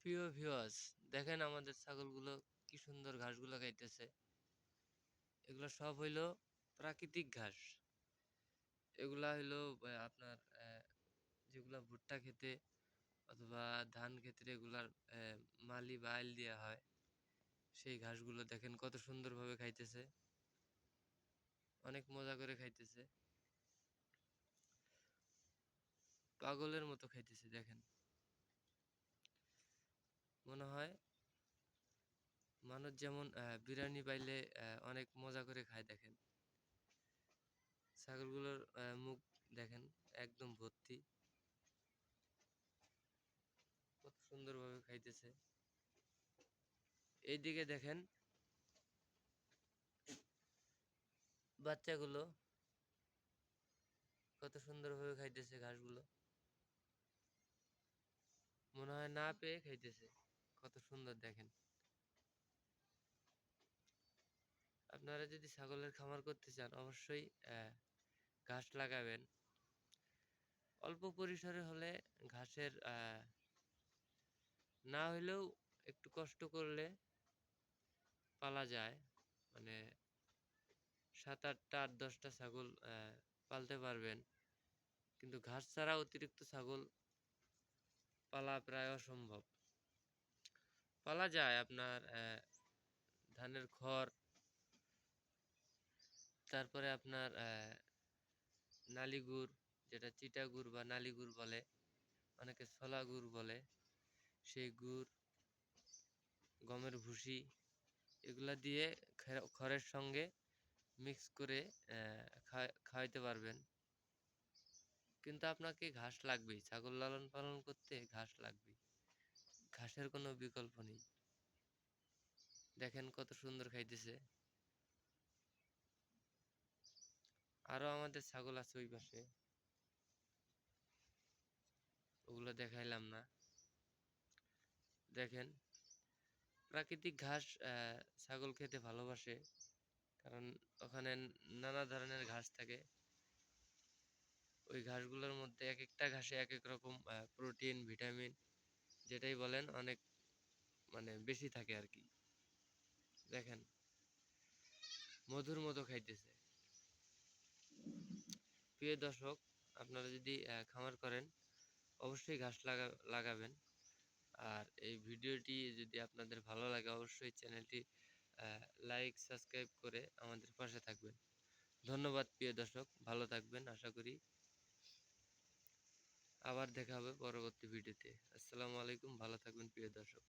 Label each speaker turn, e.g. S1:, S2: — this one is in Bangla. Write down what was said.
S1: প্রিয় ভিউয়ার্স, দেখেন আমাদের ছাগলগুলো কি সুন্দর ঘাসগুলো খাইতেছে। এগুলো সব হইলো প্রাকৃতিক ঘাস। এগুলা হইলো আপনার যেগুলা ভুট্টা খেতে অথবা ধান ক্ষেত্রে এগুলার মালি বা আইল দেয়া হয়। সেই ঘাসগুলো দেখেন কত সুন্দরভাবে খাইতেছে। অনেক মজা করে খাইতেছে। পাগলের মতো খাইতেছে দেখেন। মনে হয় মানুষ যেমন বিরিয়ানি পাইলে অনেক মজা করে খায় দেখেন। ছাগলগুলোর মুখ দেখেন একদম ভর্তি। কত সুন্দরভাবে খাইতেছে। এইদিকে দেখেন বাচ্চাগুলো কত সুন্দরভাবে খাইতেছে ঘাসগুলো। মনে হয় না পেয়ে খাইতেছে। কত সুন্দর দেখেন। আপনারা যদি ছাগলের খামার করতে চান অবশ্যই ঘাস লাগাবেন। অল্প পরিসরে হলে ঘাসের না হইলেও একটু কষ্ট করলে পালা যায়। মানে ৭-৮টা ৮-১০টা ছাগল পালতে পারবেন। কিন্তু ঘাস ছাড়া অতিরিক্ত ছাগল পালা প্রায় অসম্ভব। পালা যায় আপনার ধানের খড়, তারপরে আপনার নালি গুড়, যেটা চিটা গুড় বা নালি গুড় বলে, অনেকে ছোলা গুড় বলে, সেই গুড়, গমের ভুসি এগুলা দিয়ে খড়ের সঙ্গে মিক্স করে খাওয়াইতে পারবেন। কিন্তু আপনাকে ঘাস লাগবেই। ছাগল লালন পালন করতে ঘাস লাগবেই। ঘাসের কোনো বিকল্প নেই। দেখেন কত সুন্দর খাইতেছে। আরো আমাদের ছাগল আছে ওই পাশে, ওগুলো দেখাইলাম না। দেখেন প্রাকৃতিক ঘাস ছাগল খেতে ভালোবাসে, কারণ ওখানে নানা ধরনের ঘাস থাকে। ওই ঘাসগুলোর মধ্যে এক একটা ঘাসে এক এক রকম প্রোটিন, ভিটামিন যেটাই বলেন অনেক মানে বেশি থাকে আর কি। দেখেন মধুর মতো খাইতেছে। প্রিয় দর্শক, আপনারা যদি খামার করেন অবশ্যই ঘাস লাগাবেন। আর এই ভিডিওটি যদি আপনাদের ভালো লাগে অবশ্যই চ্যানেলটি লাইক সাবস্ক্রাইব করে আমাদের পাশে থাকবেন। ধন্যবাদ প্রিয় দর্শক, ভালো থাকবেন। আশা করি আবার দেখা হবে পরবর্তী ভিডিওতে। আসসালামু আলাইকুম, ভালো থাকবেন প্রিয় দর্শক।